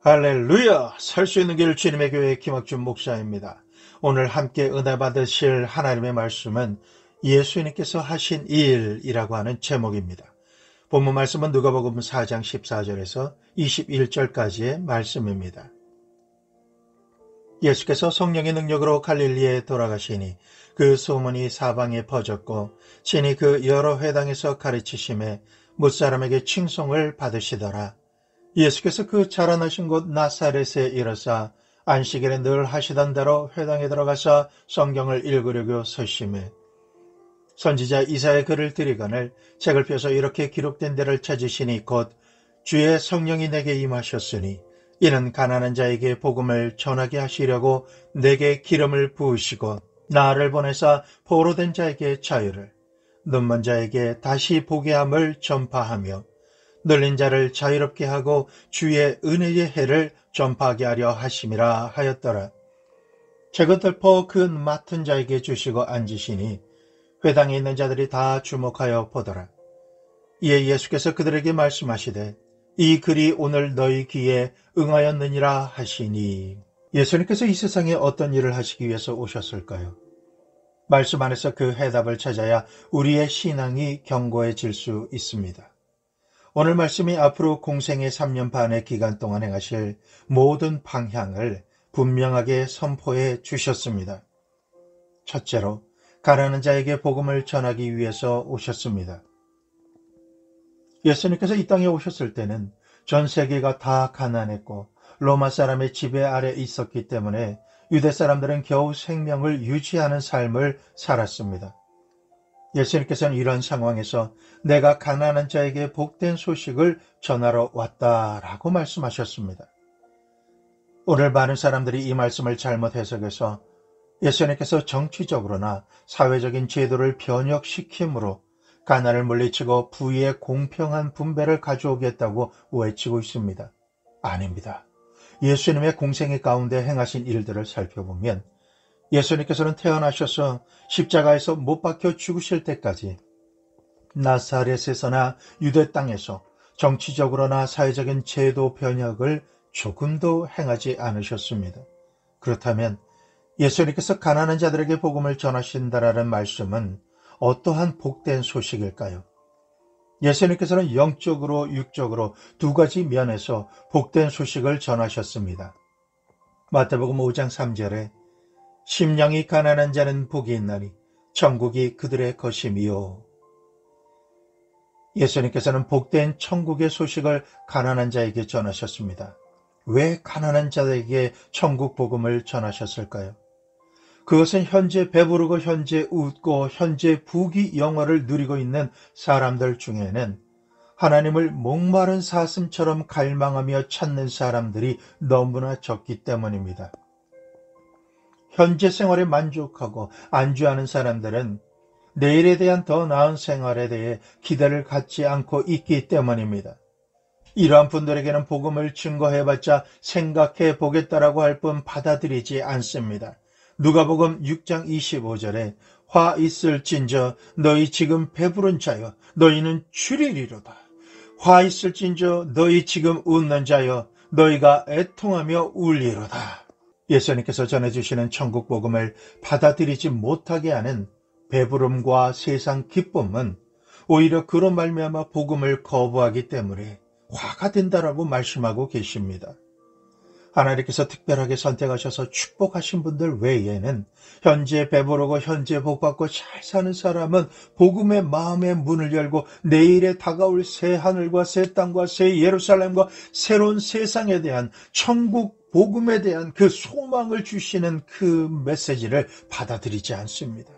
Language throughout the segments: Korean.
할렐루야! 살 수 있는 길 주님의 교회 김학준 목사입니다. 오늘 함께 은혜 받으실 하나님의 말씀은 예수님께서 하신 일이라고 하는 제목입니다. 본문 말씀은 누가복음 4장 14절에서 21절까지의 말씀입니다. 예수께서 성령의 능력으로 갈릴리에 돌아가시니 그 소문이 사방에 퍼졌고 친히 그 여러 회당에서 가르치심에 뭇사람에게 칭송을 받으시더라. 예수께서 그 자라나신 곳 나사렛에 이르사 안식일에 늘 하시던 대로 회당에 들어가서 성경을 읽으려고 서심해 선지자 이사야의 글을 들이거늘 책을 펴서 이렇게 기록된 데를 찾으시니 곧 주의 성령이 내게 임하셨으니 이는 가난한 자에게 복음을 전하게 하시려고 내게 기름을 부으시고 나를 보내사 포로된 자에게 자유를 눈먼 자에게 다시 보게 함을 전파하며 눌린 자를 자유롭게 하고 주의 은혜의 해를 전파하게 하려 하심이라 하였더라. 책을 덮어 그 맡은 자에게 주시고 앉으시니 회당에 있는 자들이 다 주목하여 보더라. 이에 예수께서 그들에게 말씀하시되 이 글이 오늘 너희 귀에 응하였느니라 하시니. 예수님께서 이 세상에 어떤 일을 하시기 위해서 오셨을까요? 말씀 안에서 그 해답을 찾아야 우리의 신앙이 견고해질 수 있습니다. 오늘 말씀이 앞으로 공생의 3년 반의 기간 동안 행하실 모든 방향을 분명하게 선포해 주셨습니다. 첫째로, 가난한 자에게 복음을 전하기 위해서 오셨습니다. 예수님께서 이 땅에 오셨을 때는 전 세계가 다 가난했고 로마 사람의 지배 아래 있었기 때문에 유대 사람들은 겨우 생명을 유지하는 삶을 살았습니다. 예수님께서는 이런 상황에서 내가 가난한 자에게 복된 소식을 전하러 왔다라고 말씀하셨습니다. 오늘 많은 사람들이 이 말씀을 잘못 해석해서 예수님께서 정치적으로나 사회적인 제도를 변혁시킴으로 가난을 물리치고 부의 공평한 분배를 가져오겠다고 외치고 있습니다. 아닙니다. 예수님의 공생애 가운데 행하신 일들을 살펴보면 예수님께서는 태어나셔서 십자가에서 못 박혀 죽으실 때까지 나사렛에서나 유대 땅에서 정치적으로나 사회적인 제도 변혁을 조금도 행하지 않으셨습니다. 그렇다면 예수님께서 가난한 자들에게 복음을 전하신다라는 말씀은 어떠한 복된 소식일까요? 예수님께서는 영적으로 육적으로 두 가지 면에서 복된 소식을 전하셨습니다. 마태복음 5장 3절에 심령이 가난한 자는 복이 있나니 천국이 그들의 것임이요. 예수님께서는 복된 천국의 소식을 가난한 자에게 전하셨습니다. 왜 가난한 자에게 천국 복음을 전하셨을까요? 그것은 현재 배부르고 현재 웃고 현재 부귀 영화를 누리고 있는 사람들 중에는 하나님을 목마른 사슴처럼 갈망하며 찾는 사람들이 너무나 적기 때문입니다. 현재 생활에 만족하고 안주하는 사람들은 내일에 대한 더 나은 생활에 대해 기대를 갖지 않고 있기 때문입니다. 이러한 분들에게는 복음을 증거해봤자 생각해 보겠다라고 할 뿐 받아들이지 않습니다. 누가복음 6장 25절에 화 있을진저 너희 지금 배부른 자여 너희는 줄이리로다. 화 있을진저 너희 지금 웃는 자여 너희가 애통하며 울리로다. 예수님께서 전해주시는 천국 복음을 받아들이지 못하게 하는 배부름과 세상 기쁨은 오히려 그로 말미암아 복음을 거부하기 때문에 화가 된다라고 말씀하고 계십니다. 하나님께서 특별하게 선택하셔서 축복하신 분들 외에는 현재 배부르고 현재 복받고 잘 사는 사람은 복음의 마음의 문을 열고 내일에 다가올 새 하늘과 새 땅과 새 예루살렘과 새로운 세상에 대한 천국 복음에 대한 그 소망을 주시는 그 메시지를 받아들이지 않습니다.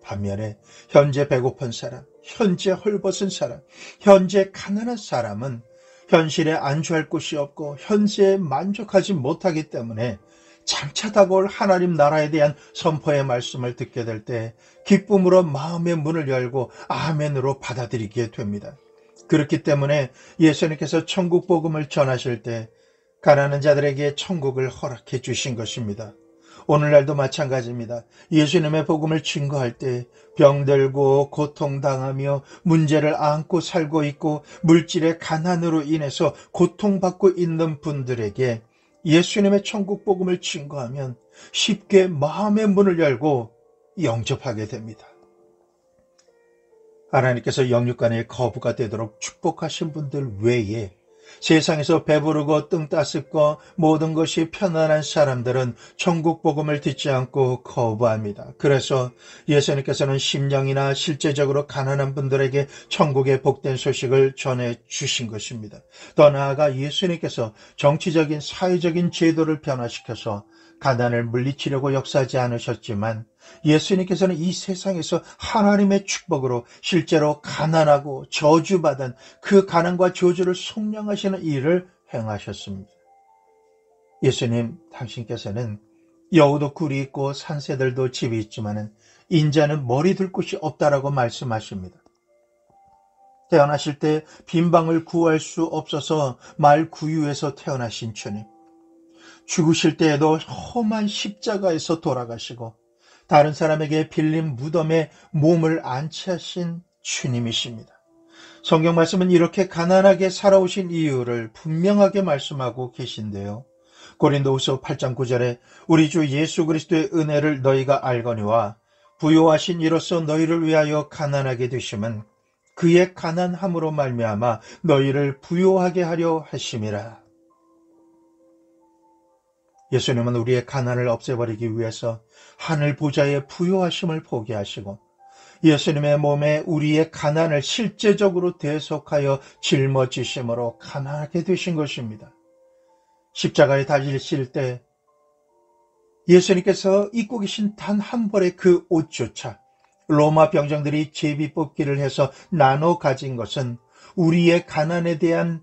반면에 현재 배고픈 사람, 현재 헐벗은 사람, 현재 가난한 사람은 현실에 안주할 곳이 없고 현재에 만족하지 못하기 때문에 장차 다가올 하나님 나라에 대한 선포의 말씀을 듣게 될 때 기쁨으로 마음의 문을 열고 아멘으로 받아들이게 됩니다. 그렇기 때문에 예수님께서 천국 복음을 전하실 때 가난한 자들에게 천국을 허락해 주신 것입니다. 오늘날도 마찬가지입니다. 예수님의 복음을 증거할 때 병들고 고통당하며 문제를 안고 살고 있고 물질의 가난으로 인해서 고통받고 있는 분들에게 예수님의 천국 복음을 증거하면 쉽게 마음의 문을 열고 영접하게 됩니다. 하나님께서 영육간의 거부가 되도록 축복하신 분들 외에 세상에서 배부르고 등 따숩고 모든 것이 편안한 사람들은 천국 복음을 듣지 않고 거부합니다. 그래서 예수님께서는 심령이나 실제적으로 가난한 분들에게 천국의 복된 소식을 전해주신 것입니다. 더 나아가 예수님께서 정치적인 사회적인 제도를 변화시켜서 가난을 물리치려고 역사하지 않으셨지만 예수님께서는 이 세상에서 하나님의 축복으로 실제로 가난하고 저주받은 그 가난과 저주를 속량하시는 일을 행하셨습니다. 예수님 당신께서는 여우도 굴이 있고 산새들도 집이 있지만 인자는 머리 둘 곳이 없다라고 말씀하십니다. 태어나실 때 빈방을 구할 수 없어서 말구유에서 태어나신 주님, 죽으실 때에도 험한 십자가에서 돌아가시고 다른 사람에게 빌린 무덤에 몸을 안치하신 주님이십니다. 성경 말씀은 이렇게 가난하게 살아오신 이유를 분명하게 말씀하고 계신데요. 고린도후서 8장 9절에 우리 주 예수 그리스도의 은혜를 너희가 알거니와 부요하신 이로써 너희를 위하여 가난하게 되심은 그의 가난함으로 말미암아 너희를 부요하게 하려 하심이라. 예수님은 우리의 가난을 없애버리기 위해서 하늘 보좌의 부요하심을 포기하시고 예수님의 몸에 우리의 가난을 실제적으로 대속하여 짊어지심으로 가난하게 되신 것입니다. 십자가에 달리실 때 예수님께서 입고 계신 단 한 벌의 그 옷조차 로마 병정들이 제비뽑기를 해서 나눠 가진 것은 우리의 가난에 대한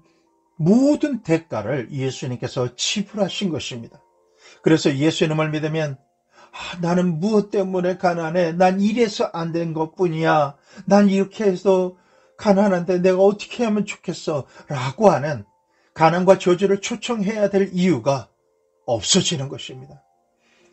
모든 대가를 예수님께서 지불하신 것입니다. 그래서 예수님을 믿으면 나는 무엇 때문에 가난해? 난 이래서 안 된 것뿐이야. 난 이렇게 해서 가난한데 내가 어떻게 하면 좋겠어? 라고 하는 가난과 저주를 초청해야 될 이유가 없어지는 것입니다.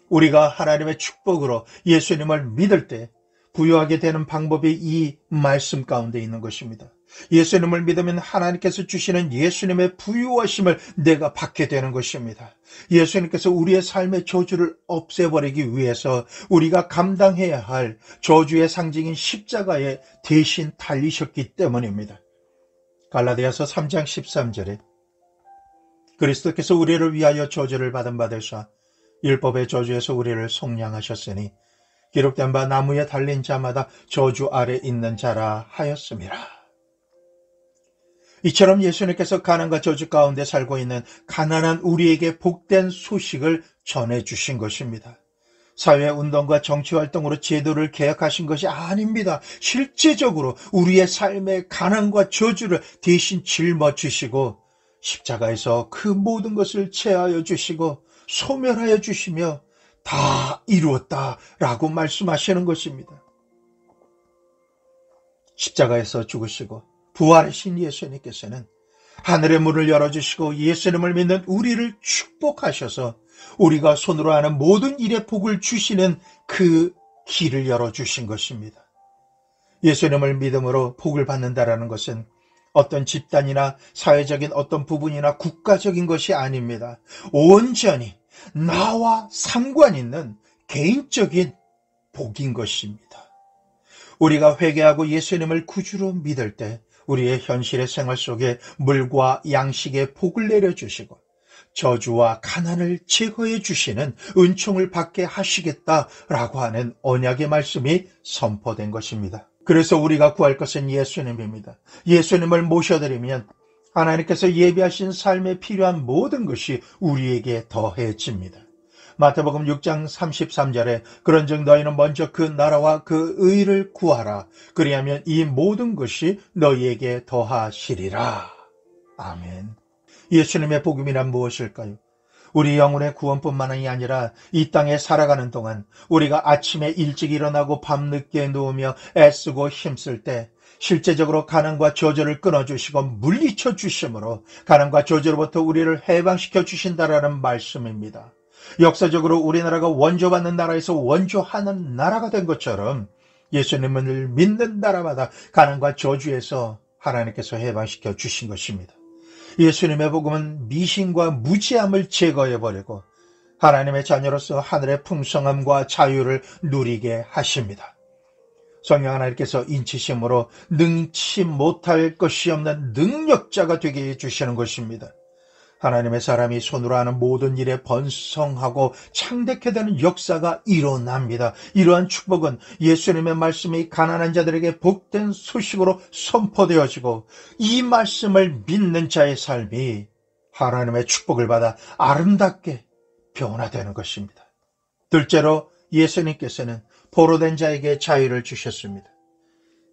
우리가 하나님의 축복으로 예수님을 믿을 때 부유하게 되는 방법이 이 말씀 가운데 있는 것입니다. 예수님을 믿으면 하나님께서 주시는 예수님의 부유하심을 내가 받게 되는 것입니다. 예수님께서 우리의 삶의 저주를 없애버리기 위해서 우리가 감당해야 할 저주의 상징인 십자가에 대신 달리셨기 때문입니다. 갈라디아서 3장 13절에 그리스도께서 우리를 위하여 저주를 받은 바 되사 율법의 저주에서 우리를 속량하셨으니 기록된 바 나무에 달린 자마다 저주 아래 있는 자라 하였음이라. 이처럼 예수님께서 가난과 저주 가운데 살고 있는 가난한 우리에게 복된 소식을 전해주신 것입니다. 사회운동과 정치활동으로 제도를 개혁하신 것이 아닙니다. 실제적으로 우리의 삶의 가난과 저주를 대신 짊어지시고 십자가에서 그 모든 것을 제하여 주시고 소멸하여 주시며 다 이루었다라고 말씀하시는 것입니다. 십자가에서 죽으시고 부활하신 예수님께서는 하늘의 문을 열어주시고 예수님을 믿는 우리를 축복하셔서 우리가 손으로 하는 모든 일의 복을 주시는 그 길을 열어주신 것입니다. 예수님을 믿음으로 복을 받는다라는 것은 어떤 집단이나 사회적인 어떤 부분이나 국가적인 것이 아닙니다. 온전히 나와 상관 있는 개인적인 복인 것입니다. 우리가 회개하고 예수님을 구주로 믿을 때 우리의 현실의 생활 속에 물과 양식의 복을 내려주시고 저주와 가난을 제거해 주시는 은총을 받게 하시겠다라고 하는 언약의 말씀이 선포된 것입니다. 그래서 우리가 구할 것은 예수님입니다. 예수님을 모셔드리면 하나님께서 예비하신 삶에 필요한 모든 것이 우리에게 더해집니다. 마태복음 6장 33절에 그런즉 너희는 먼저 그 나라와 그 의를 구하라. 그리하면 이 모든 것이 너희에게 더하시리라. 아멘. 예수님의 복음이란 무엇일까요? 우리 영혼의 구원뿐만이 아니라 이 땅에 살아가는 동안 우리가 아침에 일찍 일어나고 밤늦게 누우며 애쓰고 힘쓸 때 실제적으로 가난과 저주를 끊어주시고 물리쳐 주심으로 가난과 저주로부터 우리를 해방시켜 주신다라는 말씀입니다. 역사적으로 우리나라가 원조받는 나라에서 원조하는 나라가 된 것처럼 예수님을 믿는 나라마다 가난과 저주에서 하나님께서 해방시켜 주신 것입니다. 예수님의 복음은 미신과 무지함을 제거해버리고 하나님의 자녀로서 하늘의 풍성함과 자유를 누리게 하십니다. 성령 하나님께서 인치심으로 능치 못할 것이 없는 능력자가 되게 해주시는 것입니다. 하나님의 사람이 손으로 하는 모든 일에 번성하고 창대케 되는 역사가 일어납니다. 이러한 축복은 예수님의 말씀이 가난한 자들에게 복된 소식으로 선포되어지고 이 말씀을 믿는 자의 삶이 하나님의 축복을 받아 아름답게 변화되는 것입니다. 둘째로 예수님께서는 포로된 자에게 자유를 주셨습니다.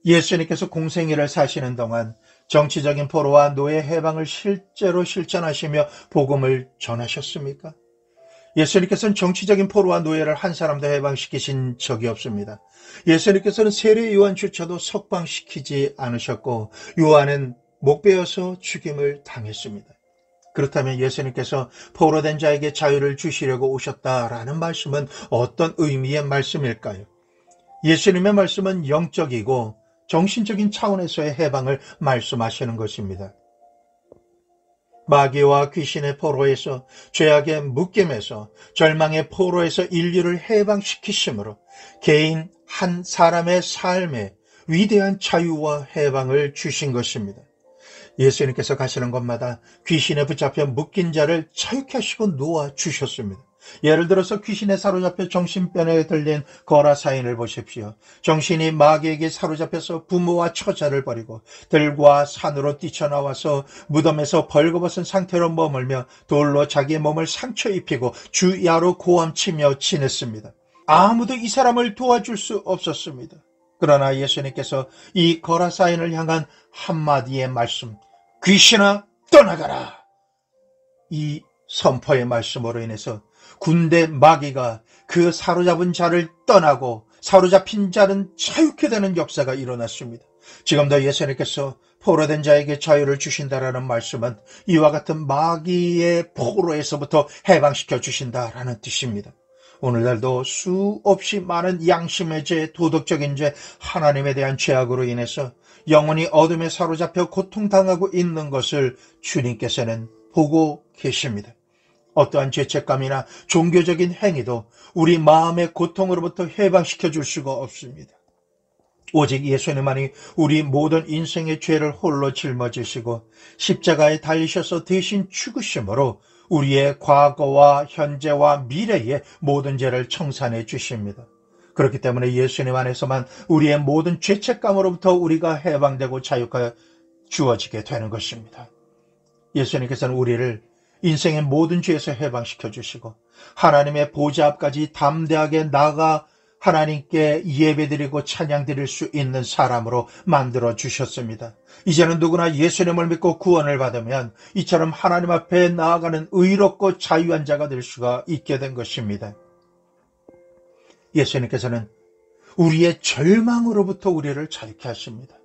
예수님께서 공생애를 사시는 동안 정치적인 포로와 노예 해방을 실제로 실천하시며 복음을 전하셨습니까? 예수님께서는 정치적인 포로와 노예를 한 사람도 해방시키신 적이 없습니다. 예수님께서는 세례 요한조차도 석방시키지 않으셨고 요한은 목베어서 죽임을 당했습니다. 그렇다면 예수님께서 포로된 자에게 자유를 주시려고 오셨다라는 말씀은 어떤 의미의 말씀일까요? 예수님의 말씀은 영적이고 정신적인 차원에서의 해방을 말씀하시는 것입니다. 마귀와 귀신의 포로에서, 죄악의 묶임에서, 절망의 포로에서 인류를 해방시키심으로 개인 한 사람의 삶에 위대한 자유와 해방을 주신 것입니다. 예수님께서 가시는 곳마다 귀신에 붙잡혀 묶인 자를 자유케 하시고 놓아주셨습니다. 예를 들어서 귀신에 사로잡혀 정신병에 들린 거라사인을 보십시오. 정신이 마귀에게 사로잡혀서 부모와 처자를 버리고 들과 산으로 뛰쳐나와서 무덤에서 벌거벗은 상태로 머물며 돌로 자기의 몸을 상처 입히고 주야로 고함치며 지냈습니다. 아무도 이 사람을 도와줄 수 없었습니다. 그러나 예수님께서 이 거라사인을 향한 한마디의 말씀, 귀신아 떠나가라, 이 선포의 말씀으로 인해서 군대 마귀가 그 사로잡은 자를 떠나고 사로잡힌 자는 자유케 되는 역사가 일어났습니다. 지금도 예수님께서 포로된 자에게 자유를 주신다라는 말씀은 이와 같은 마귀의 포로에서부터 해방시켜 주신다라는 뜻입니다. 오늘날도 수없이 많은 양심의 죄, 도덕적인 죄, 하나님에 대한 죄악으로 인해서 영혼이 어둠에 사로잡혀 고통당하고 있는 것을 주님께서는 보고 계십니다. 어떠한 죄책감이나 종교적인 행위도 우리 마음의 고통으로부터 해방시켜 줄 수가 없습니다. 오직 예수님만이 우리 모든 인생의 죄를 홀로 짊어지시고 십자가에 달리셔서 대신 죽으심으로 우리의 과거와 현재와 미래의 모든 죄를 청산해 주십니다. 그렇기 때문에 예수님 안에서만 우리의 모든 죄책감으로부터 우리가 해방되고 자유가 주어지게 되는 것입니다. 예수님께서는 우리를 인생의 모든 죄에서 해방시켜 주시고 하나님의 보좌 앞까지 담대하게 나가 하나님께 예배드리고 찬양드릴 수 있는 사람으로 만들어 주셨습니다. 이제는 누구나 예수님을 믿고 구원을 받으면 이처럼 하나님 앞에 나아가는 의롭고 자유한 자가 될 수가 있게 된 것입니다. 예수님께서는 우리의 절망으로부터 우리를 자유케 하십니다.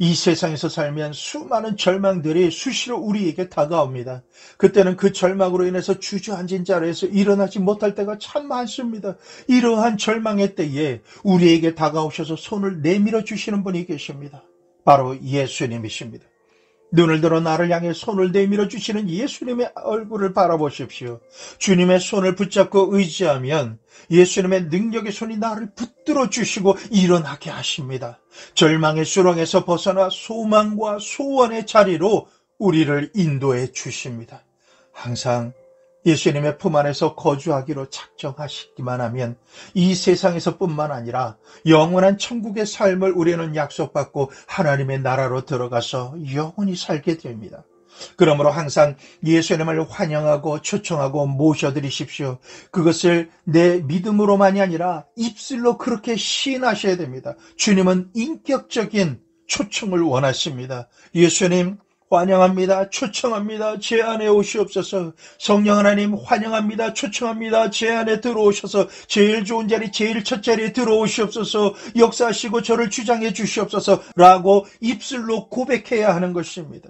이 세상에서 살면 수많은 절망들이 수시로 우리에게 다가옵니다. 그때는 그 절망으로 인해서 주저앉은 자리에서 일어나지 못할 때가 참 많습니다. 이러한 절망의 때에 우리에게 다가오셔서 손을 내밀어 주시는 분이 계십니다. 바로 예수님이십니다. 눈을 들어 나를 향해 손을 내밀어 주시는 예수님의 얼굴을 바라보십시오. 주님의 손을 붙잡고 의지하면 예수님의 능력의 손이 나를 붙들어 주시고 일어나게 하십니다. 절망의 수렁에서 벗어나 소망과 소원의 자리로 우리를 인도해 주십니다. 항상 예수님의 품 안에서 거주하기로 작정하시기만 하면 이 세상에서뿐만 아니라 영원한 천국의 삶을 우리는 약속받고 하나님의 나라로 들어가서 영원히 살게 됩니다. 그러므로 항상 예수님을 환영하고 초청하고 모셔드리십시오. 그것을 내 믿음으로만이 아니라 입술로 그렇게 시인하셔야 됩니다. 주님은 인격적인 초청을 원하십니다. 예수님 환영합니다. 초청합니다. 제 안에 오시옵소서. 성령 하나님 환영합니다. 초청합니다. 제 안에 들어오셔서 제일 좋은 자리, 제일 첫 자리에 들어오시옵소서. 역사하시고 저를 주장해 주시옵소서 라고 입술로 고백해야 하는 것입니다.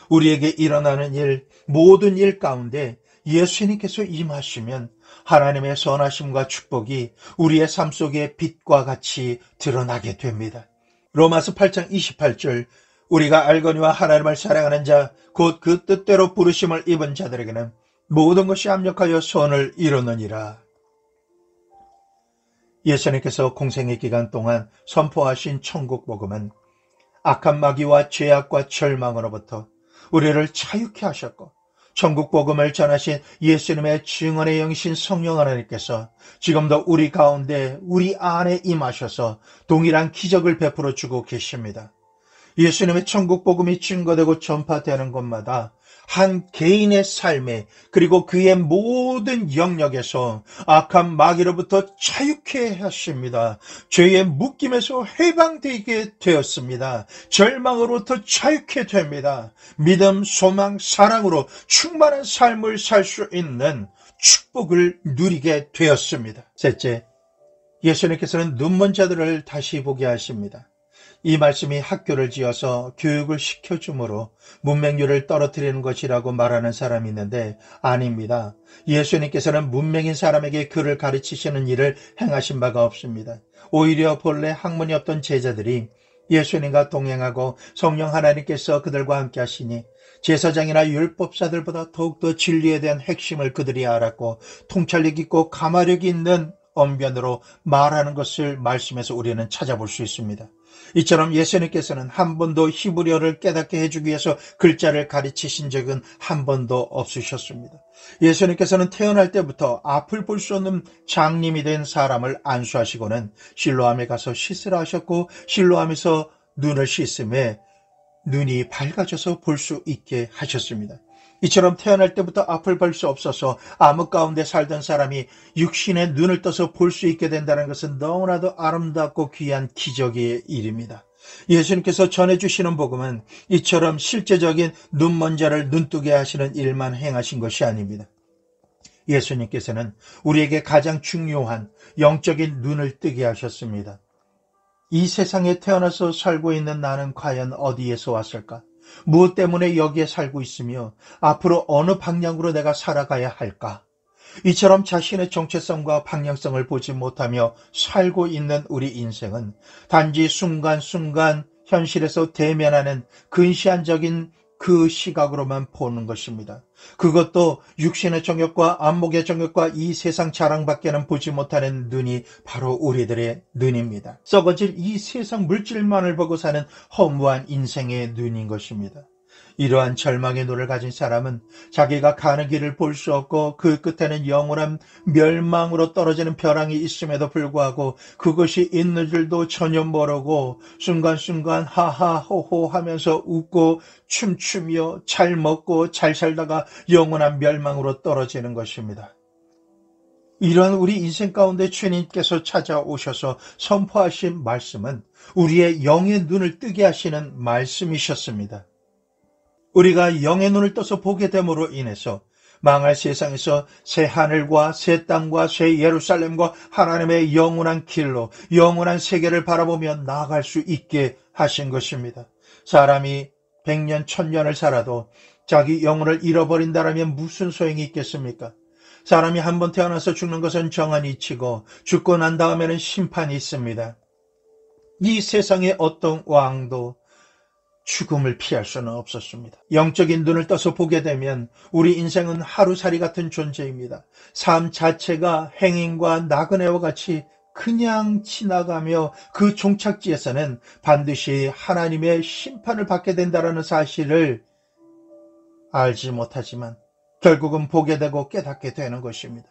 우리에게 일어나는 일, 모든 일 가운데 예수님께서 임하시면 하나님의 선하심과 축복이 우리의 삶 속에 빛과 같이 드러나게 됩니다. 로마서 8장 28절 우리가 알거니와 하나님을 사랑하는 자 곧 그 뜻대로 부르심을 입은 자들에게는 모든 것이 합력하여 선을 이루느니라. 예수님께서 공생의 기간 동안 선포하신 천국 복음은 악한 마귀와 죄악과 절망으로부터 우리를 자유케 하셨고 천국 복음을 전하신 예수님의 증언의 영이신 성령 하나님께서 지금도 우리 가운데 우리 안에 임하셔서 동일한 기적을 베풀어 주고 계십니다. 예수님의 천국 복음이 증거되고 전파되는 곳마다 한 개인의 삶에 그리고 그의 모든 영역에서 악한 마귀로부터 자유케 하십니다. 죄의 묶임에서 해방되게 되었습니다. 절망으로부터 자유케 됩니다. 믿음, 소망, 사랑으로 충만한 삶을 살 수 있는 축복을 누리게 되었습니다. 셋째, 예수님께서는 눈먼 자들을 다시 보게 하십니다. 이 말씀이 학교를 지어서 교육을 시켜주므로 문맹률을 떨어뜨리는 것이라고 말하는 사람이 있는데 아닙니다. 예수님께서는 문맹인 사람에게 글을 가르치시는 일을 행하신 바가 없습니다. 오히려 본래 학문이 없던 제자들이 예수님과 동행하고 성령 하나님께서 그들과 함께 하시니 제사장이나 율법사들보다 더욱더 진리에 대한 핵심을 그들이 알았고 통찰력 있고 가마력 있는 언변으로 말하는 것을 말씀에서 우리는 찾아볼 수 있습니다. 이처럼 예수님께서는 한 번도 히브리어를 깨닫게 해주기 위해서 글자를 가르치신 적은 한 번도 없으셨습니다. 예수님께서는 태어날 때부터 앞을 볼 수 없는 장님이 된 사람을 안수하시고는 실로암에 가서 씻으라 하셨고 실로암에서 눈을 씻음에 눈이 밝아져서 볼 수 있게 하셨습니다. 이처럼 태어날 때부터 앞을 볼 수 없어서 암흑 가운데 살던 사람이 육신의 눈을 떠서 볼 수 있게 된다는 것은 너무나도 아름답고 귀한 기적의 일입니다. 예수님께서 전해주시는 복음은 이처럼 실제적인 눈먼 자를 눈뜨게 하시는 일만 행하신 것이 아닙니다. 예수님께서는 우리에게 가장 중요한 영적인 눈을 뜨게 하셨습니다. 이 세상에 태어나서 살고 있는 나는 과연 어디에서 왔을까? 무엇 때문에 여기에 살고 있으며 앞으로 어느 방향으로 내가 살아가야 할까? 이처럼 자신의 정체성과 방향성을 보지 못하며 살고 있는 우리 인생은 단지 순간순간 현실에서 대면하는 근시안적인 그 시각으로만 보는 것입니다. 그것도 육신의 정욕과 안목의 정욕과 이 세상 자랑밖에는 보지 못하는 눈이 바로 우리들의 눈입니다. 썩어질 이 세상 물질만을 보고 사는 허무한 인생의 눈인 것입니다. 이러한 절망의 눈을 가진 사람은 자기가 가는 길을 볼 수 없고 그 끝에는 영원한 멸망으로 떨어지는 벼랑이 있음에도 불구하고 그것이 있는 줄도 전혀 모르고 순간순간 하하호호 하면서 웃고 춤추며 잘 먹고 잘 살다가 영원한 멸망으로 떨어지는 것입니다. 이러한 우리 인생 가운데 주님께서 찾아오셔서 선포하신 말씀은 우리의 영의 눈을 뜨게 하시는 말씀이셨습니다. 우리가 영의 눈을 떠서 보게 됨으로 인해서 망할 세상에서 새 하늘과 새 땅과 새 예루살렘과 하나님의 영원한 길로 영원한 세계를 바라보며 나아갈 수 있게 하신 것입니다. 사람이 100년, 1000년을 살아도 자기 영혼을 잃어버린다라면 무슨 소용이 있겠습니까? 사람이 한 번 태어나서 죽는 것은 정한 이치고 죽고 난 다음에는 심판이 있습니다. 이 세상의 어떤 왕도 죽음을 피할 수는 없었습니다. 영적인 눈을 떠서 보게 되면 우리 인생은 하루살이 같은 존재입니다. 삶 자체가 행인과 나그네와 같이 그냥 지나가며 그 종착지에서는 반드시 하나님의 심판을 받게 된다는 사실을 알지 못하지만 결국은 보게 되고 깨닫게 되는 것입니다.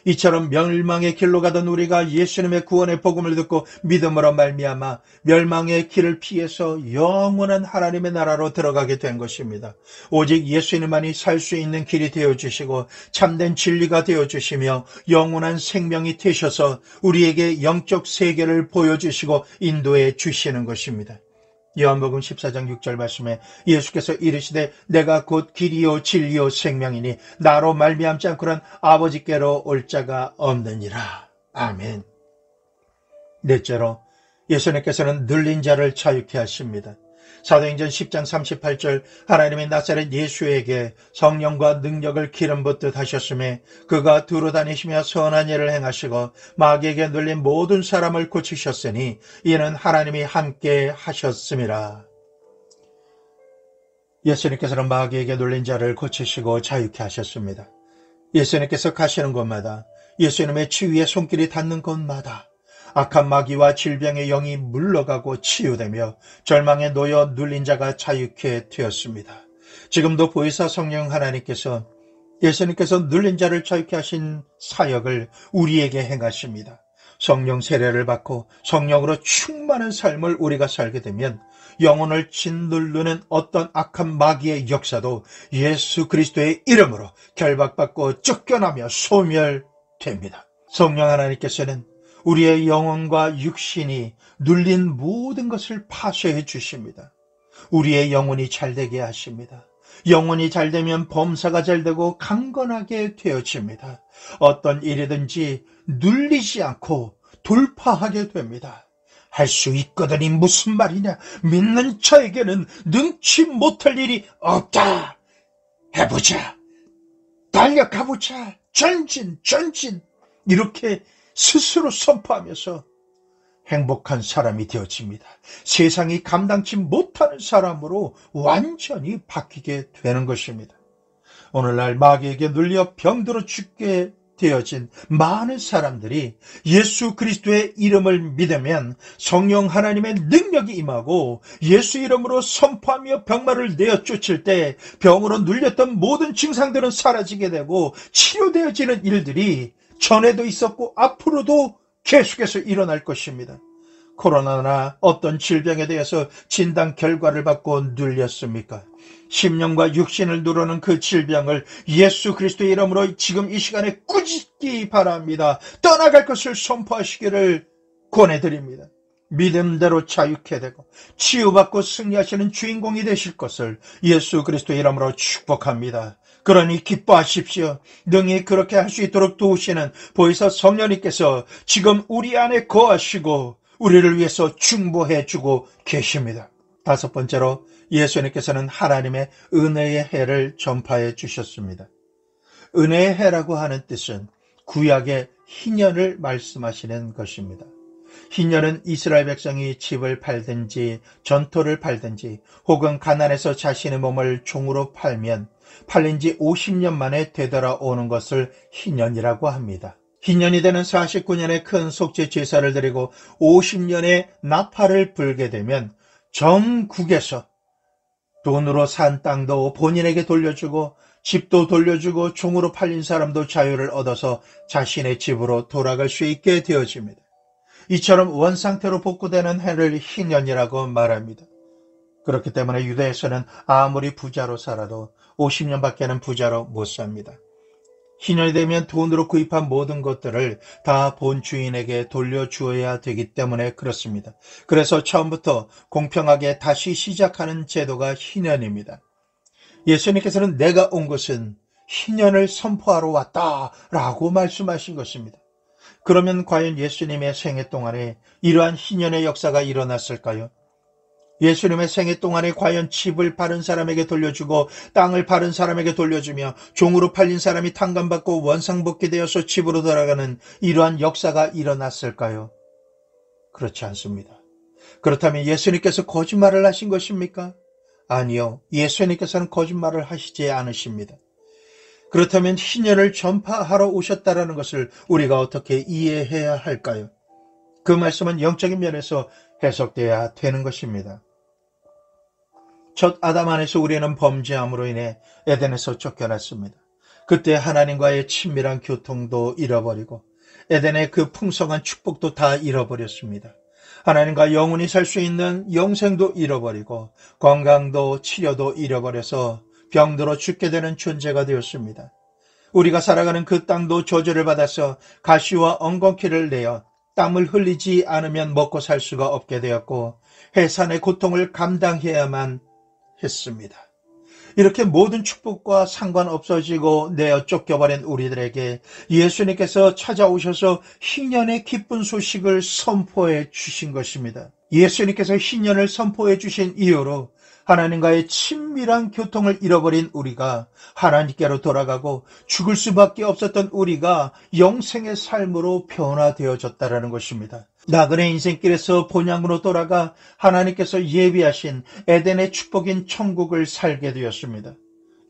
이처럼 멸망의 길로 가던 우리가 예수님의 구원의 복음을 듣고 믿음으로 말미암아 멸망의 길을 피해서 영원한 하나님의 나라로 들어가게 된 것입니다. 오직 예수님만이 살 수 있는 길이 되어주시고 참된 진리가 되어주시며 영원한 생명이 되셔서 우리에게 영적 세계를 보여주시고 인도해 주시는 것입니다. 요한복음 14장 6절 말씀에 예수께서 이르시되 내가 곧 길이요 진리요 생명이니 나로 말미암지 않고는 아버지께로 올 자가 없느니라. 아멘. 넷째로 예수님께서는 눌린 자를 자유케 하십니다. 사도행전 10장 38절 하나님의 나사렛 예수에게 성령과 능력을 기름 붓듯 하셨음에 그가 두루 다니시며 선한 일을 행하시고 마귀에게 눌린 모든 사람을 고치셨으니 이는 하나님이 함께 하셨음이라. 예수님께서는 마귀에게 눌린 자를 고치시고 자유케 하셨습니다. 예수님께서 가시는 곳마다, 예수님의 치유의 손길이 닿는 곳마다 악한 마귀와 질병의 영이 물러가고 치유되며 절망에 놓여 눌린 자가 자유케 되었습니다. 지금도 보혜사 성령 하나님께서 예수님께서 눌린 자를 자유케 하신 사역을 우리에게 행하십니다. 성령 세례를 받고 성령으로 충만한 삶을 우리가 살게 되면 영혼을 짓누르는 어떤 악한 마귀의 역사도 예수 그리스도의 이름으로 결박받고 쫓겨나며 소멸됩니다. 성령 하나님께서는 우리의 영혼과 육신이 눌린 모든 것을 파쇄해 주십니다. 우리의 영혼이 잘되게 하십니다. 영혼이 잘되면 범사가 잘되고 강건하게 되어집니다. 어떤 일이든지 눌리지 않고 돌파하게 됩니다. 할 수 있거든이 무슨 말이냐? 믿는 자에게는 능치 못할 일이 없다. 해보자. 달려가보자. 전진. 이렇게 스스로 선포하면서 행복한 사람이 되어집니다. 세상이 감당치 못하는 사람으로 완전히 바뀌게 되는 것입니다. 오늘날 마귀에게 눌려 병들어 죽게 되어진 많은 사람들이 예수 그리스도의 이름을 믿으면 성령 하나님의 능력이 임하고 예수 이름으로 선포하며 병마를 내어 쫓을 때 병으로 눌렸던 모든 증상들은 사라지게 되고 치료되어지는 일들이 전에도 있었고 앞으로도 계속해서 일어날 것입니다. 코로나나 어떤 질병에 대해서 진단 결과를 받고 눌렸습니까? 심령과 육신을 누르는 그 질병을 예수 그리스도의 이름으로 지금 이 시간에 꾸짖기 바랍니다. 떠나갈 것을 선포하시기를 권해드립니다. 믿음대로 자유케 되고 치유받고 승리하시는 주인공이 되실 것을 예수 그리스도의 이름으로 축복합니다. 그러니 기뻐하십시오. 능히 그렇게 할 수 있도록 도우시는 보혜사 성령님께서 지금 우리 안에 거하시고 우리를 위해서 중보해 주고 계십니다. 다섯 번째로 예수님께서는 하나님의 은혜의 해를 전파해 주셨습니다. 은혜의 해라고 하는 뜻은 구약의 희년을 말씀하시는 것입니다. 희년은 이스라엘 백성이 집을 팔든지 전토를 팔든지 혹은 가난해서 자신의 몸을 종으로 팔면 팔린 지 50년 만에 되돌아오는 것을 희년이라고 합니다. 희년이 되는 49년의 큰 속죄 제사를 드리고 50년의 나팔을 불게 되면 전국에서 돈으로 산 땅도 본인에게 돌려주고 집도 돌려주고 종으로 팔린 사람도 자유를 얻어서 자신의 집으로 돌아갈 수 있게 되어집니다. 이처럼 원상태로 복구되는 해를 희년이라고 말합니다. 그렇기 때문에 유대에서는 아무리 부자로 살아도 50년밖에는 부자로 못 삽니다. 희년이 되면 돈으로 구입한 모든 것들을 다 본 주인에게 돌려주어야 되기 때문에 그렇습니다. 그래서 처음부터 공평하게 다시 시작하는 제도가 희년입니다. 예수님께서는 내가 온 것은 희년을 선포하러 왔다라고 말씀하신 것입니다. 그러면 과연 예수님의 생애 동안에 이러한 희년의 역사가 일어났을까요? 예수님의 생애 동안에 과연 집을 팔은 사람에게 돌려주고 땅을 팔은 사람에게 돌려주며 종으로 팔린 사람이 탕감받고 원상복귀되어서 집으로 돌아가는 이러한 역사가 일어났을까요? 그렇지 않습니다. 그렇다면 예수님께서 거짓말을 하신 것입니까? 아니요. 예수님께서는 거짓말을 하시지 않으십니다. 그렇다면 희년을 전파하러 오셨다는 것을 우리가 어떻게 이해해야 할까요? 그 말씀은 영적인 면에서 해석돼야 되는 것입니다. 첫 아담 안에서 우리는 범죄함으로 인해 에덴에서 쫓겨났습니다. 그때 하나님과의 친밀한 교통도 잃어버리고 에덴의 그 풍성한 축복도 다 잃어버렸습니다. 하나님과 영원히 살 수 있는 영생도 잃어버리고 건강도 치료도 잃어버려서 병들어 죽게 되는 존재가 되었습니다. 우리가 살아가는 그 땅도 저주를 받아서 가시와 엉겅퀴를 내어 땀을 흘리지 않으면 먹고 살 수가 없게 되었고 해산의 고통을 감당해야만 했습니다. 이렇게 모든 축복과 상관없어지고 내어 쫓겨버린 우리들에게 예수님께서 찾아오셔서 희년의 기쁜 소식을 선포해 주신 것입니다. 예수님께서 신년을 선포해 주신 이후로 하나님과의 친밀한 교통을 잃어버린 우리가 하나님께로 돌아가고 죽을 수밖에 없었던 우리가 영생의 삶으로 변화되어졌다는 것입니다. 나그네 인생길에서 본향으로 돌아가 하나님께서 예비하신 에덴의 축복인 천국을 살게 되었습니다.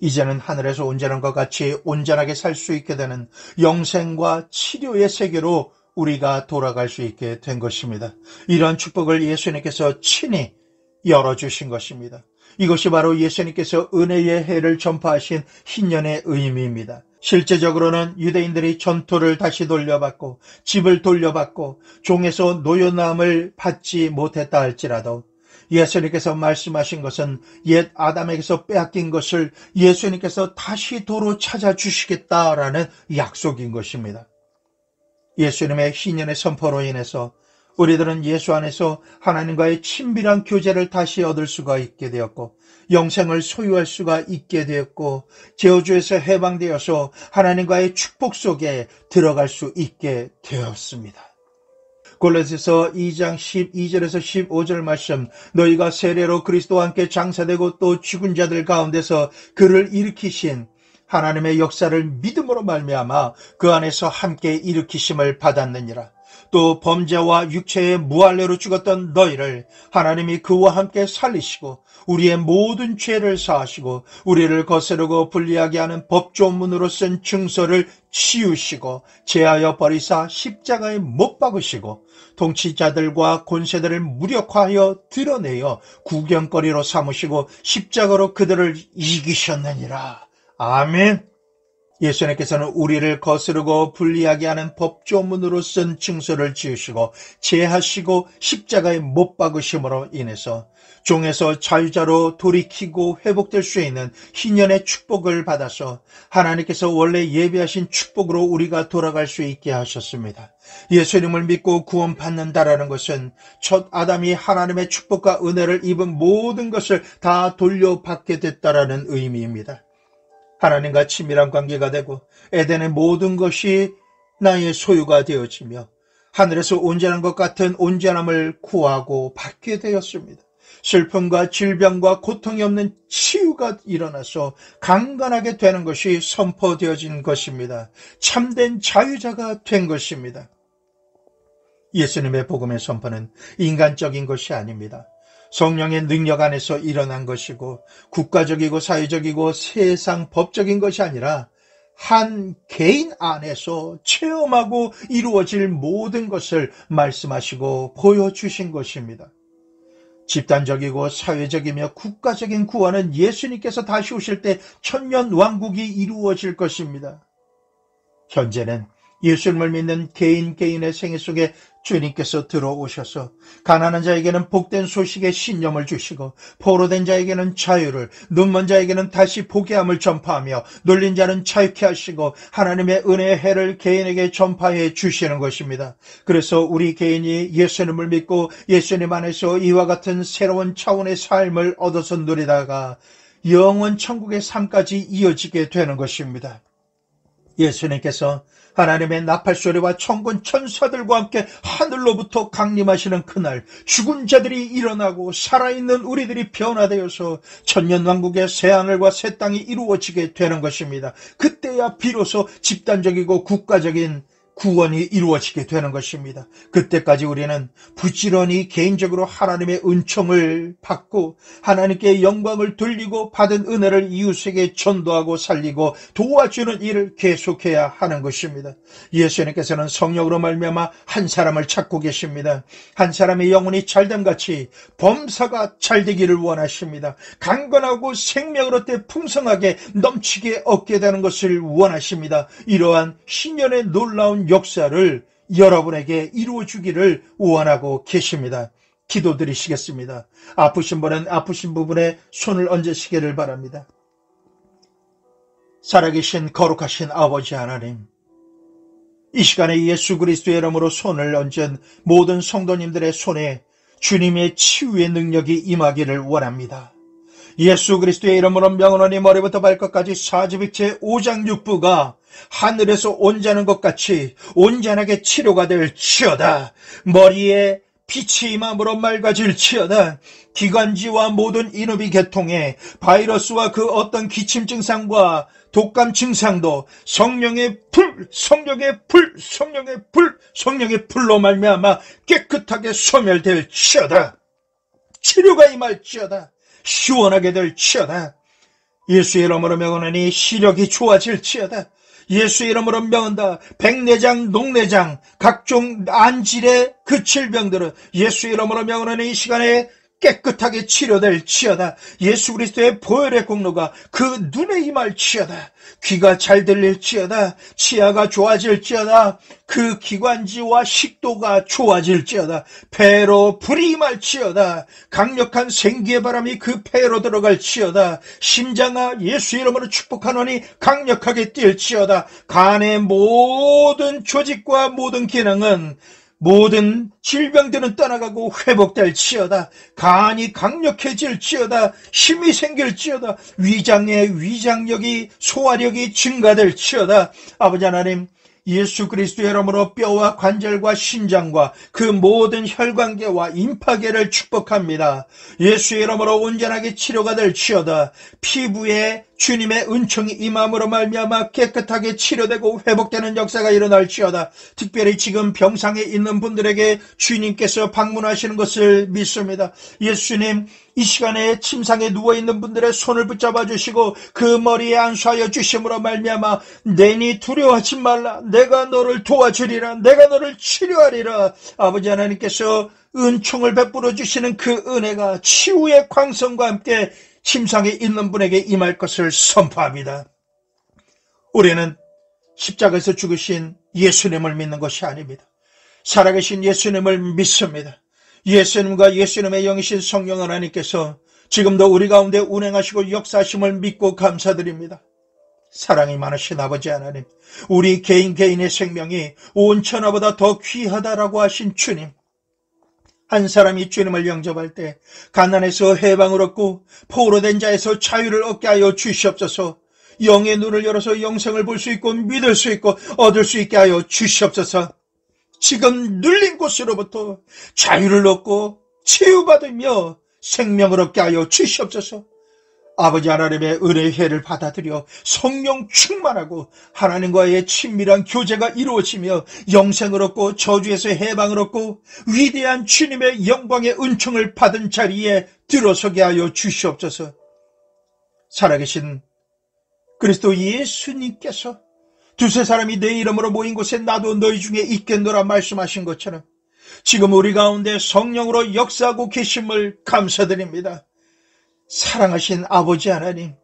이제는 하늘에서 온전한 것 같이 온전하게 살 수 있게 되는 영생과 치료의 세계로 우리가 돌아갈 수 있게 된 것입니다. 이러한 축복을 예수님께서 친히 열어주신 것입니다. 이것이 바로 예수님께서 은혜의 해를 전파하신 신년의 의미입니다. 실제적으로는 유대인들이 전토를 다시 돌려받고 집을 돌려받고 종에서 노연함을 받지 못했다 할지라도 예수님께서 말씀하신 것은 옛 아담에게서 빼앗긴 것을 예수님께서 다시 도로 찾아주시겠다라는 약속인 것입니다. 예수님의 신년의 선포로 인해서 우리들은 예수 안에서 하나님과의 친밀한 교제를 다시 얻을 수가 있게 되었고 영생을 소유할 수가 있게 되었고 저주에서 해방되어서 하나님과의 축복 속에 들어갈 수 있게 되었습니다. 골로새서 2장 12절에서 15절 말씀, 너희가 세례로 그리스도와 함께 장사되고 또 죽은 자들 가운데서 그를 일으키신 하나님의 역사를 믿음으로 말미암아 그 안에서 함께 일으키심을 받았느니라. 또 범죄와 육체의 무할례로 죽었던 너희를 하나님이 그와 함께 살리시고 우리의 모든 죄를 사하시고 우리를 거스르고 불리하게 하는 법조문으로 쓴 증서를 치우시고 제하여 버리사 십자가에 못 박으시고 통치자들과 권세들을 무력화하여 드러내어 구경거리로 삼으시고 십자가로 그들을 이기셨느니라. 아멘. 예수님께서는 우리를 거스르고 불리하게 하는 법조문으로 쓴 증서를 지으시고 제하시고 십자가에 못 박으심으로 인해서 종에서 자유자로 돌이키고 회복될 수 있는 신년의 축복을 받아서 하나님께서 원래 예비하신 축복으로 우리가 돌아갈 수 있게 하셨습니다. 예수님을 믿고 구원받는다라는 것은 첫 아담이 하나님의 축복과 은혜를 입은 모든 것을 다 돌려받게 됐다라는 의미입니다. 하나님과 친밀한 관계가 되고 에덴의 모든 것이 나의 소유가 되어지며 하늘에서 온전한 것 같은 온전함을 구하고 받게 되었습니다. 슬픔과 질병과 고통이 없는 치유가 일어나서 강건하게 되는 것이 선포되어진 것입니다. 참된 자유자가 된 것입니다. 예수님의 복음의 선포는 인간적인 것이 아닙니다. 성령의 능력 안에서 일어난 것이고 국가적이고 사회적이고 세상 법적인 것이 아니라 한 개인 안에서 체험하고 이루어질 모든 것을 말씀하시고 보여주신 것입니다. 집단적이고 사회적이며 국가적인 구원은 예수님께서 다시 오실 때 천년 왕국이 이루어질 것입니다. 현재는 예수님을 믿는 개인의 생애 속에 주님께서 들어오셔서 가난한 자에게는 복된 소식의 신념을 주시고 포로된 자에게는 자유를, 눈먼 자에게는 다시 보게 함을 전파하며 눌린 자는 자유케 하시고 하나님의 은혜의 해를 개인에게 전파해 주시는 것입니다. 그래서 우리 개인이 예수님을 믿고 예수님 안에서 이와 같은 새로운 차원의 삶을 얻어서 누리다가 영원 천국의 삶까지 이어지게 되는 것입니다. 예수님께서 하나님의 나팔소리와 천군 천사들과 함께 하늘로부터 강림하시는 그날 죽은 자들이 일어나고 살아있는 우리들이 변화되어서 천년왕국의 새하늘과 새 땅이 이루어지게 되는 것입니다. 그때야 비로소 집단적이고 국가적인 구원이 이루어지게 되는 것입니다. 그때까지 우리는 부지런히 개인적으로 하나님의 은총을 받고 하나님께 영광을 돌리고 받은 은혜를 이웃에게 전도하고 살리고 도와주는 일을 계속해야 하는 것입니다. 예수님께서는 성령으로 말미암아 한 사람을 찾고 계십니다. 한 사람의 영혼이 잘됨같이 범사가 잘되기를 원하십니다. 강건하고 생명으로 때 풍성하게 넘치게 얻게 되는 것을 원하십니다. 이러한 신년의 놀라운 역사를 여러분에게 이루어주기를 원하고 계십니다. 기도드리시겠습니다. 아프신 분은 아프신 부분에 손을 얹으시기를 바랍니다. 살아계신 거룩하신 아버지 하나님, 이 시간에 예수 그리스도의 이름으로 손을 얹은 모든 성도님들의 손에 주님의 치유의 능력이 임하기를 원합니다. 예수 그리스도의 이름으로 명언하니 머리부터 발끝까지 사지빅체 5장 6부가 하늘에서 온전한 것 같이 온전하게 치료가 될지어다. 머리에 빛이 임함으로 맑아질지어다. 기관지와 모든 인후비 계통에 바이러스와 그 어떤 기침 증상과 독감 증상도 성령의 불, 성령의 불, 성령의 불, 성령의 불로 말미암아 깨끗하게 소멸될지어다. 치료가 임할지어다. 시원하게 될지어다. 예수의 이름으로 명하노니 시력이 좋아질지어다. 예수의 이름으로 명한다. 백내장, 녹내장, 각종 안질의 그 질병들은 예수의 이름으로 명하노니 이 시간에 깨끗하게 치료될지어다. 예수 그리스도의 보혈의 공로가 그 눈에 임할지어다. 귀가 잘 들릴지어다. 치아가 좋아질지어다. 그 기관지와 식도가 좋아질지어다. 폐로 불이 임할지어다. 강력한 생기의 바람이 그 폐로 들어갈지어다. 심장아 예수 이름으로 축복하노니 강력하게 뛸지어다. 간의 모든 조직과 모든 기능은 모든 질병들은 떠나가고 회복될지어다. 간이 강력해질지어다. 힘이 생길지어다. 위장의 위장력이 소화력이 증가될지어다. 아버지 하나님, 예수 그리스도의 이름으로 뼈와 관절과 심장과 그 모든 혈관계와 임파계를 축복합니다. 예수의 이름으로 온전하게 치료가 될지어다. 피부에 주님의 은총이 임함으로 말미암아 깨끗하게 치료되고 회복되는 역사가 일어날지어다. 특별히 지금 병상에 있는 분들에게 주님께서 방문하시는 것을 믿습니다. 예수님, 이 시간에 침상에 누워있는 분들의 손을 붙잡아 주시고 그 머리에 안수하여 주심으로 말미암아 내니 두려워하지 말라. 내가 너를 도와주리라. 내가 너를 치료하리라. 아버지 하나님께서 은총을 베풀어 주시는 그 은혜가 치유의 광선과 함께 침상에 있는 분에게 임할 것을 선포합니다. 우리는 십자가에서 죽으신 예수님을 믿는 것이 아닙니다. 살아계신 예수님을 믿습니다. 예수님과 예수님의 영이신 성령 하나님께서 지금도 우리 가운데 운행하시고 역사하심을 믿고 감사드립니다. 사랑이 많으신 아버지 하나님, 우리 개인의 생명이 온 천하보다 더 귀하다라고 하신 주님, 한 사람이 주님을 영접할 때 가난에서 해방을 얻고 포로된 자에서 자유를 얻게 하여 주시옵소서. 영의 눈을 열어서 영생을 볼 수 있고 믿을 수 있고 얻을 수 있게 하여 주시옵소서. 지금 눌린 곳으로부터 자유를 얻고 치유받으며 생명을 얻게 하여 주시옵소서. 아버지 하나님의 은혜회를 받아들여 성령 충만하고 하나님과의 친밀한 교제가 이루어지며 영생을 얻고 저주에서 해방을 얻고 위대한 주님의 영광의 은총을 받은 자리에 들어서게 하여 주시옵소서. 살아계신 그리스도 예수님께서 두세 사람이 내 이름으로 모인 곳에 나도 너희 중에 있겠노라 말씀하신 것처럼 지금 우리 가운데 성령으로 역사하고 계심을 감사드립니다. 사랑하신 아버지 하나님,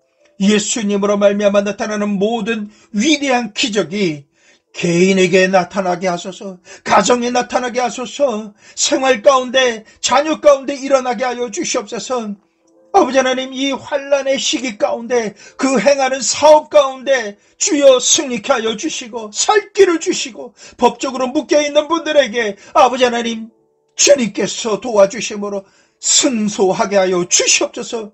예수님으로 말미암아 나타나는 모든 위대한 기적이 개인에게 나타나게 하소서, 가정에 나타나게 하소서, 생활 가운데 자녀 가운데 일어나게 하여 주시옵소서. 아버지 하나님, 이 환난의 시기 가운데 그 행하는 사업 가운데 주여 승리케 하여 주시고 살 길을 주시고 법적으로 묶여있는 분들에게 아버지 하나님 주님께서 도와주심으로 승소하게 하여 주시옵소서.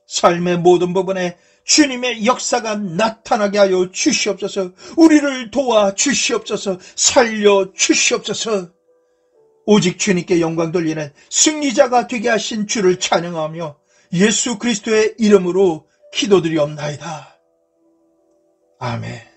삶의 모든 부분에 주님의 역사가 나타나게 하여 주시옵소서. 우리를 도와 주시옵소서. 살려 주시옵소서. 오직 주님께 영광 돌리는 승리자가 되게 하신 주를 찬양하며 예수 그리스도의 이름으로 기도드리옵나이다. 아멘.